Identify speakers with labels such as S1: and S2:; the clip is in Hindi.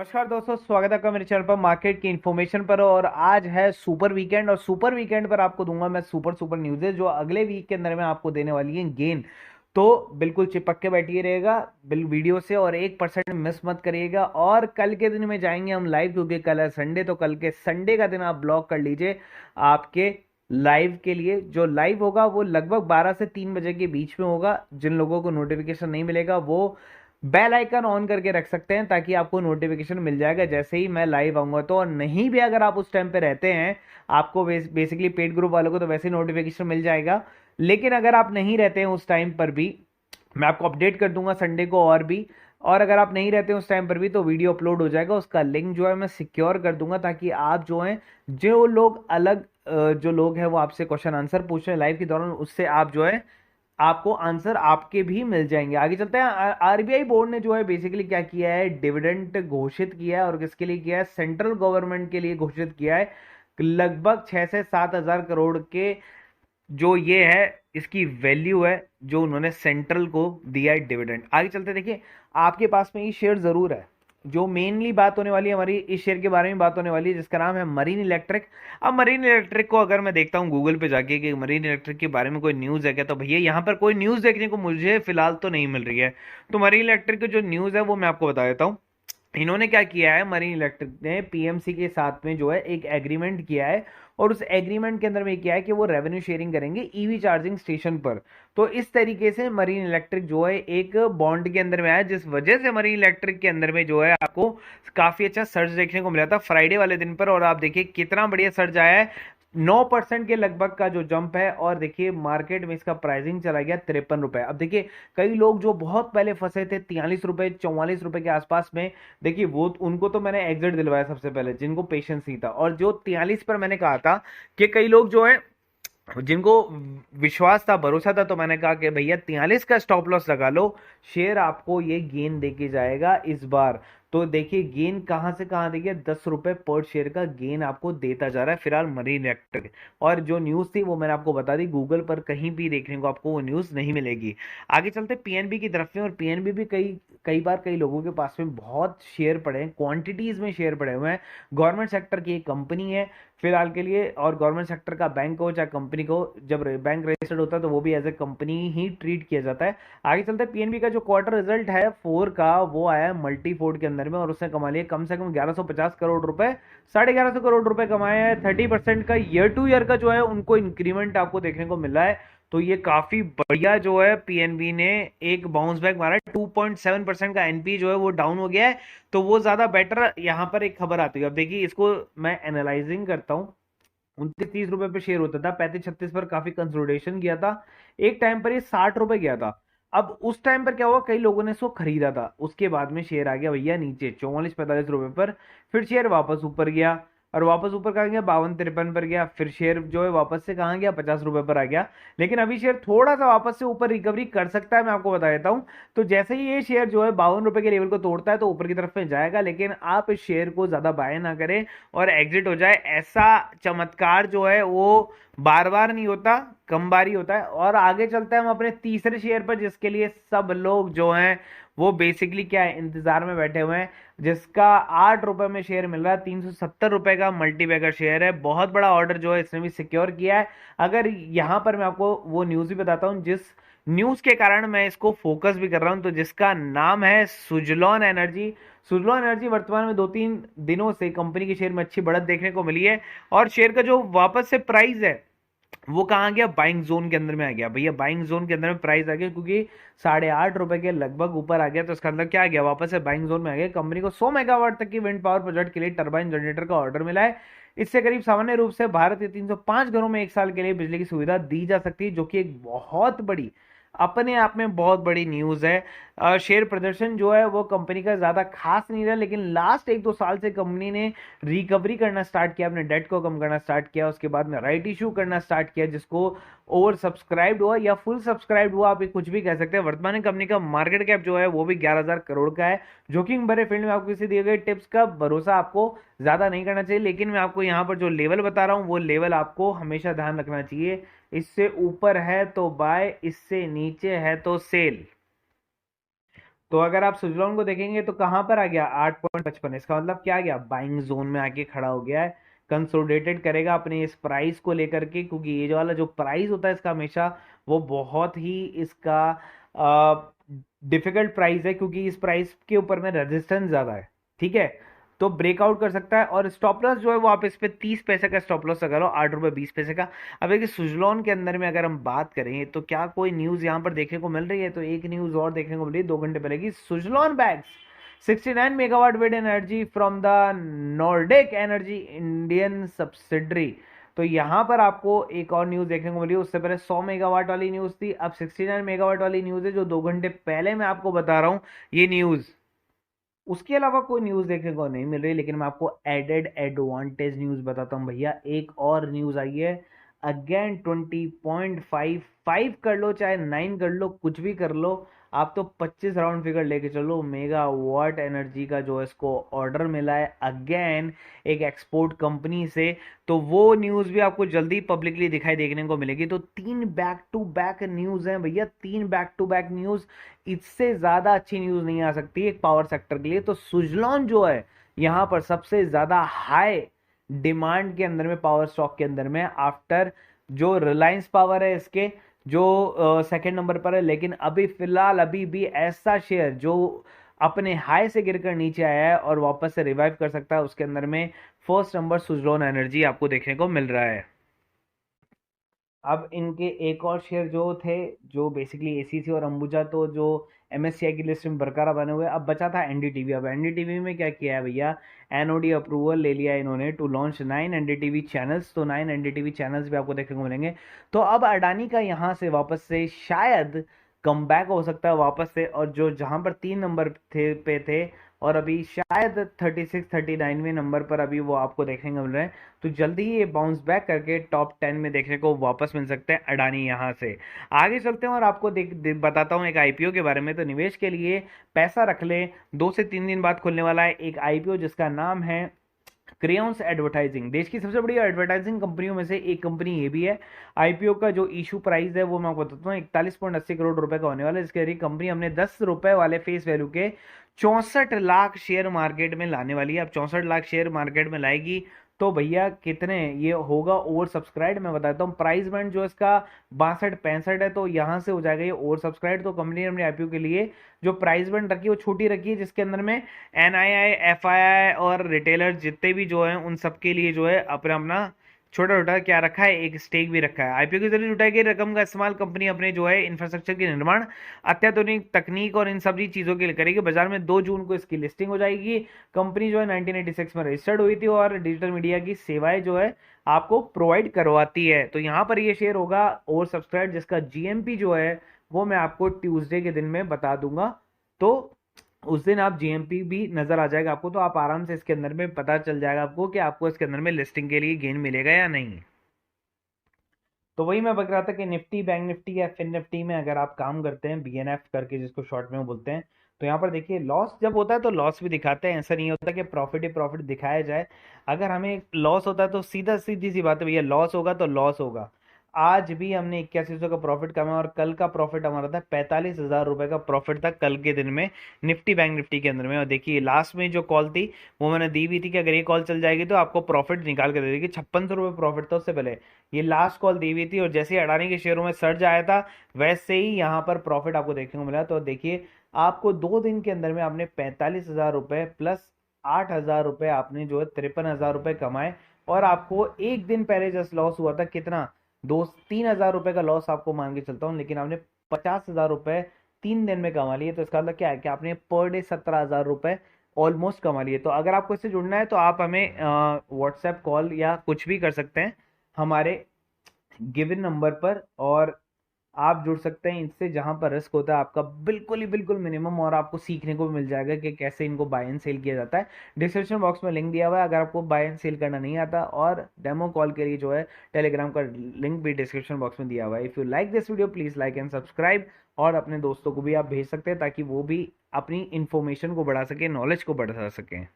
S1: नमस्कार दोस्तों, स्वागत है आपका मेरे चैनल पर मार्केट की इन्फॉर्मेशन पर। और आज है सुपर वीकेंड और सुपर वीकेंड पर आपको दूंगा मैं सुपर सुपर न्यूज़ेस जो अगले वीक के अंदर में आपको देने वाली है गेन। तो बिल्कुल चिपक के बैठिए रहेगा बिल वीडियो से और 1% मिस मत करिएगा। और कल के दिन में जाएंगे हम लाइव, क्योंकि कल है संडे, तो कल के संडे का दिन आप ब्लॉक कर लीजिए आपके लाइव के लिए। जो लाइव होगा वो लगभग 12 से 3 बजे के बीच में होगा। जिन लोगों को नोटिफिकेशन नहीं मिलेगा वो बेल आइकन ऑन करके रख सकते हैं ताकि आपको नोटिफिकेशन मिल जाएगा जैसे ही मैं लाइव आऊंगा। तो और नहीं भी अगर आप उस टाइम पे रहते हैं, आपको बेसिकली पेड ग्रुप वालों को तो वैसे ही नोटिफिकेशन मिल जाएगा। लेकिन अगर आप नहीं रहते हैं उस टाइम पर भी, मैं आपको अपडेट कर दूंगा संडे को और भी। और अगर आप नहीं रहते उस टाइम पर भी तो वीडियो अपलोड हो जाएगा, उसका लिंक जो है मैं सिक्योर कर दूंगा ताकि आप जो हैं, जो लोग अलग जो लोग हैं वो आपसे क्वेश्चन आंसर पूछ रहे हैं लाइव के दौरान, उससे आप जो है आपको आंसर आपके भी मिल जाएंगे। आगे चलते हैं। आरबीआई बोर्ड ने जो है बेसिकली क्या किया है, डिविडेंड घोषित किया है। और किसके लिए किया है? सेंट्रल गवर्नमेंट के लिए घोषित किया है। लगभग 6 से 7 हजार करोड़ के जो ये है, इसकी वैल्यू है जो उन्होंने सेंट्रल को दिया है डिविडेंड। आगे चलते देखिए, आपके पास में ये शेयर जरूर है। जो मेनली बात होने वाली है हमारी इस शेयर के बारे में बात होने वाली है, जिसका नाम है मरीन इलेक्ट्रिक। अब मरीन इलेक्ट्रिक को अगर मैं देखता हूँ गूगल पे जाके कि मरीन इलेक्ट्रिक के बारे में कोई न्यूज़ है क्या, तो भैया यहाँ पर कोई न्यूज़ देखने को मुझे फिलहाल तो नहीं मिल रही है। तो मरीन इलेक्ट्रिक की जो न्यूज़ है वो मैं आपको बता देता हूँ। इन्होंने क्या किया है, मरीन इलेक्ट्रिक ने पीएमसी के साथ में जो है एक एग्रीमेंट किया है। और उस एग्रीमेंट के अंदर में क्या है कि वो रेवेन्यू शेयरिंग करेंगे ईवी चार्जिंग स्टेशन पर। तो इस तरीके से मरीन इलेक्ट्रिक जो है एक बॉन्ड के अंदर में आया, जिस वजह से मरीन इलेक्ट्रिक के अंदर में जो है आपको काफी अच्छा सर्ज देखने को मिला था फ्राइडे वाले दिन पर। और आप देखिए कितना बढ़िया सर्ज आया है, 9% के लगभग का जो जंप है। और देखिए मार्केट में इसका प्राइसिंग चला गया 53 रुपए। अब देखिए कई लोग जो बहुत पहले फंसे थे 43 रुपए 44 रुपए के आसपास में, देखिए वो उनको तो मैंने एग्जिट दिलवाया सबसे पहले, जिनको पेशेंस नहीं था। और जो 43 पर मैंने कहा था कि कई लोग जो है जिनको विश्वास था, भरोसा था, तो मैंने कहा कि भैया 43 का स्टॉप लॉस लगा लो, शेयर आपको ये गेन देके जाएगा इस बार। तो देखिए गेन कहां से कहां, देखिए 10 रुपए पर शेयर का गेन आपको देता जा रहा है फिलहाल मरीन इलेक्ट्रिक। और जो न्यूज थी वो मैंने आपको बता दी, गूगल पर कहीं भी देखने को आपको वो न्यूज नहीं मिलेगी। आगे चलते पीएनबी की तरफ में। और पीएनबी भी कई कई बार कई लोगों के पास में बहुत शेयर पड़े हैं, क्वांटिटीज में शेयर पड़े हुए हैं। गवर्नमेंट सेक्टर की एक कंपनी है फिलहाल के लिए, और गवर्नमेंट सेक्टर का बैंक हो चाहे कंपनी को, जब बैंक रजिस्टर्ड होता है तो वो भी एज ए कंपनी ही ट्रीट किया जाता है। आगे चलते हैं, पीएनबी का जो क्वार्टर रिजल्ट है 4 का वो आया है मल्टीफोर्ड के अंदर में, और उसने कमा लिया कम से कम 1150 करोड़ रुपए, 1150 करोड़ रुपए कमाए हैं। 30% का ईयर टू ईयर का जो है उनको इंक्रीमेंट आपको देखने को मिला है। तो ये काफी बढ़िया जो है, पीएनबी ने एक बाउंस बैक मारा है। 2.7% का एनपी जो है वो डाउन हो गया है, तो वो ज्यादा बेटर यहाँ पर एक खबर आती है। अब देखिए इसको मैं एनालाइजिंग करता हूँ। 29-30 रुपए पे शेयर होता था, 35-36 पर काफी कंसोलिडेशन किया था। एक टाइम पर ये 60 रुपए गया था। अब उस टाइम पर क्या हुआ, कई लोगों ने इसको खरीदा था, उसके बाद में शेयर आ गया भैया नीचे 44-45 रुपए पर। फिर शेयर वापस ऊपर गया, और वापस ऊपर कहाँ गया, 52-53 पर गया। फिर शेयर जो है वापस से कहाँ गया, 50 रुपए पर आ गया। लेकिन अभी शेयर थोड़ा सा वापस से ऊपर रिकवरी कर सकता है, मैं आपको बता देता हूँ। तो जैसे ही ये शेयर जो है 52 रुपए के लेवल को तोड़ता है तो ऊपर की तरफ में जाएगा, लेकिन आप इस शेयर को ज्यादा बाय ना करें और एग्जिट हो जाए। ऐसा चमत्कार जो है वो बार बार नहीं होता, कम बार ही होता है। और आगे चलते हैं हम अपने तीसरे शेयर पर, जिसके लिए सब लोग जो हैं वो बेसिकली क्या है, इंतजार में बैठे हुए हैं। जिसका 8 रुपए में शेयर मिल रहा है, 370 रुपए का मल्टीबैगर शेयर है। बहुत बड़ा ऑर्डर जो है इसने भी सिक्योर किया है। अगर यहां पर मैं आपको वो न्यूज भी बताता हूं जिस न्यूज के कारण मैं इसको फोकस भी कर रहा हूं, तो जिसका नाम है सुजलॉन एनर्जी। सुजलॉन एनर्जी वर्तमान में 2-3 दिनों से कंपनी के शेयर में अच्छी बढ़त देखने को मिली है। और शेयर का जो वापस से प्राइस है वो कहाँ गया, बाइंग जोन के अंदर में आ गया भैया। बाइंग जोन के अंदर में प्राइस आ गया, क्योंकि 8.5 रुपए के लगभग ऊपर आ गया, तो इसका अंदर क्या आ गया, वापस से बाइंग जोन में आ गया। कंपनी को 100 मेगावाट तक की विंड पावर प्रोजेक्ट के लिए टरबाइन जनरेटर का ऑर्डर मिला है। इससे करीब सामान्य रूप से भारत के 305 घरों में 1 साल के लिए बिजली की सुविधा दी जा सकती है, जो कि एक बहुत बड़ी, अपने आप में बहुत बड़ी न्यूज है। शेयर प्रदर्शन जो है वो कंपनी का ज्यादा खास नहीं रहा, लेकिन लास्ट 1-2 साल से कंपनी ने रिकवरी करना स्टार्ट किया, अपने डेट को कम करना स्टार्ट किया, उसके बाद में राइट इशू करना स्टार्ट किया, जिसको ओवर सब्सक्राइब्ड हुआ या फुल सब्सक्राइब्ड हुआ, आप ये कुछ भी कह सकते हैं। वर्तमान में कंपनी का मार्केट कैप जो है वो भी 11,000 करोड़ का है। जोखिम भरे फील्ड में आपको किसी दिए गए टिप्स का भरोसा आपको ज्यादा नहीं करना चाहिए, लेकिन मैं आपको यहाँ पर जो लेवल बता रहा हूँ वो लेवल आपको हमेशा ध्यान रखना चाहिए। इससे ऊपर है तो बाय, इससे नीचे है तो सेल। तो अगर आप सुजलॉन को देखेंगे तो कहां पर आ गया 8.55, इसका मतलब क्या आ गया, बाइंग जोन में आके खड़ा हो गया है। कंसोलिडेटेड करेगा अपने इस प्राइस को लेकर के, क्योंकि ये जो वाला जो प्राइस होता है इसका हमेशा वो बहुत ही इसका डिफिकल्ट प्राइस है, क्योंकि इस प्राइस के ऊपर में रेजिस्टेंस ज्यादा है। ठीक है, तो ब्रेकआउट कर सकता है। और स्टॉप लॉस जो है वो आप इस पे 30 पैसे का स्टॉप लॉस लगा लो, 8 रुपये 20 पैसे का। अब देखिए सुजलॉन के अंदर में अगर हम बात करें तो क्या कोई न्यूज यहाँ पर देखने को मिल रही है, तो एक न्यूज और देखने को मिल रही है 2 घंटे पहले की, Suzlon bags 69 megawatt wind energy from the Nordic energy Indian subsidiary. तो यहां पर आपको एक और न्यूज देखने को मिली, उससे पहले 100 मेगावाट वाली न्यूज थी, अब 69 मेगावाट वाली न्यूज है जो 2 घंटे पहले मैं आपको बता रहा हूं ये न्यूज। उसके अलावा कोई न्यूज देखने को नहीं मिल रही, लेकिन मैं आपको एडेड एडवांटेज न्यूज बताता हूँ भैया। एक और न्यूज आई है, अगेन 20.55 कर लो चाहे 9 कर लो, कुछ भी कर लो, आप तो 25 राउंड फिगर लेके चलो। मेगा वाट एनर्जी का जो है इसको ऑर्डर मिला है अगेन एक एक्सपोर्ट कंपनी से। तो वो न्यूज भी आपको जल्दी पब्लिकली दिखाई देखने को मिलेगी। तो 3 बैक टू बैक न्यूज हैं भैया, 3 बैक टू बैक न्यूज, इससे ज्यादा अच्छी न्यूज नहीं आ सकती एक पावर सेक्टर के लिए। तो सुजलॉन जो है यहां पर सबसे ज्यादा हाई डिमांड के अंदर में, पावर स्टॉक के अंदर में, आफ्टर जो रिलायंस पावर है इसके जो सेकंड नंबर पर है। लेकिन अभी फिलहाल अभी भी ऐसा शेयर जो अपने हाई से गिरकर नीचे आया है और वापस से रिवाइव कर सकता है, उसके अंदर में फर्स्ट नंबर सुजलॉन एनर्जी आपको देखने को मिल रहा है। अब इनके एक और शेयर जो थे, जो बेसिकली एसीसी और अंबुजा, तो जो एमएससीआई की लिस्ट में बरकरार बने हुए, अब बचा था एनडीटीवी। अब एनडीटीवी में क्या किया है भैया, एनओडी अप्रूवल ले लिया है इन्होंने टू लॉन्च 9 एनडीटीवी चैनल्स। तो 9 एनडीटीवी चैनल्स भी आपको देखने को मिलेंगे। तो अब अडानी का यहाँ से वापस से शायद कम बैक हो सकता है वापस से, और जो जहां पर 3 नंबर थे और अभी शायद 36 39वें नंबर पर अभी वो आपको देखने को मिल रहे हैं। तो जल्दी ही ये बाउंस बैक करके टॉप 10 में देखने को वापस मिल सकते हैं अडानी। यहाँ से आगे चलते हैं और आपको बताता हूँ एक आईपीओ के बारे में। तो निवेश के लिए पैसा रख ले, 2 से 3 दिन बाद खुलने वाला है एक आईपीओ जिसका नाम है क्रेयॉन्स एडवर्टाइजिंग। देश की सबसे बड़ी एडवर्टाइजिंग कंपनियों में से एक कंपनी ये भी है। आईपीओ का जो इशू प्राइस है वो मैं आपको बताता हूँ, 41.80 करोड़ रुपए का होने वाला है। इसके जरिए कंपनी अपने 10 रुपए वाले फेस वैल्यू के 64 लाख शेयर मार्केट में लाने वाली है। अब 64 लाख शेयर मार्केट में लाएगी तो भैया कितने ये होगा ओवर सब्सक्राइब, मैं बताता हूँ। प्राइस बैंड जो इसका 62 65 है, तो यहाँ से हो जाएगा ये ओवर सब्सक्राइब। तो कंपनी ने अपने आईपीओ के लिए जो प्राइस बैंड रखी है वो छोटी रखी है, जिसके अंदर में एनआईआई एफआईआई और रिटेलर जितने भी जो है उन सबके लिए जो है अपना अपना छोटा छोटा क्या रखा है, एक स्टेक भी रखा है। आईपीओ के जरिए जुटाई गई रकम का इस्तेमाल कंपनी अपने जो है इंफ्रास्ट्रक्चर के निर्माण, अत्याधुनिक तकनीक और इन सभी चीजों के लिए करेगी। बाजार में 2 जून को इसकी लिस्टिंग हो जाएगी। कंपनी जो है 1986 में रजिस्टर्ड हुई थी और डिजिटल मीडिया की सेवाएं जो है आपको प्रोवाइड करवाती है। तो यहाँ पर ये शेयर होगा ओवर सब्सक्राइब, जिसका जीएमपी जो है वो मैं आपको ट्यूसडे के दिन में बता दूंगा। तो उस दिन आप जीएमपी भी नजर आ जाएगा आपको, तो आप आराम से इसके अंदर में पता चल जाएगा आपको कि आपको इसके अंदर में लिस्टिंग के लिए गेन मिलेगा या नहीं। तो वही मैं बता रहा था कि निफ्टी, बैंक निफ्टी या फिन निफ्टी में अगर आप काम करते हैं, बीएनएफ करके जिसको शॉर्ट में बोलते हैं, तो यहाँ पर देखिए लॉस जब होता है तो लॉस भी दिखाते हैं। ऐसा नहीं होता कि प्रॉफिट ही प्रॉफिट दिखाया जाए। अगर हमें लॉस होता है तो सीधी सी बात है भैया, लॉस होगा तो लॉस होगा। आज भी हमने 8100 का प्रॉफिट कमाया और कल का प्रॉफिट हमारा था 45,000 रुपए का प्रॉफिट था कल के दिन में निफ्टी बैंक निफ्टी के अंदर में। और देखिए लास्ट में जो कॉल थी वो मैंने दी हुई थी कि अगर ये कॉल चल जाएगी तो आपको प्रॉफिट निकाल के दे देगी। 5600 रुपये प्रॉफिट था उससे पहले, ये लास्ट कॉल दी हुई थी। और जैसे ही अडानी के शेयरों में सर्ज आया था वैसे ही यहाँ पर प्रॉफिट आपको देखने को मिला। तो देखिए आपको 2 दिन के अंदर में आपने 45,000 रुपए प्लस 8,000 रुपए आपने जो है 53,000 रुपए कमाए। और आपको एक दिन पहले जस्ट लॉस हुआ था कितना, 2-3 हजार रुपए का लॉस आपको मान के चलता हूँ, लेकिन आपने 50,000 रुपए 3 दिन में कमा लिए। तो इसका मतलब क्या है कि आपने पर डे 17,000 रुपए ऑलमोस्ट कमा लिए। तो अगर आपको इससे जुड़ना है तो आप हमें व्हाट्सएप कॉल या कुछ भी कर सकते हैं हमारे गिवन नंबर पर, और आप जुड़ सकते हैं इनसे, जहां पर रिस्क होता है आपका बिल्कुल ही बिल्कुल मिनिमम, और आपको सीखने को भी मिल जाएगा कि कैसे इनको बाय एंड सेल किया जाता है। डिस्क्रिप्शन बॉक्स में लिंक दिया हुआ है अगर आपको बाय एंड सेल करना नहीं आता, और डेमो कॉल के लिए जो है टेलीग्राम का लिंक भी डिस्क्रिप्शन बॉक्स में दिया हुआ है। If you like this video please like and subscribe, और अपने दोस्तों को भी आप भेज सकते हैं ताकि वो भी अपनी इंफॉर्मेशन को बढ़ा सके, नॉलेज को बढ़ा सकें।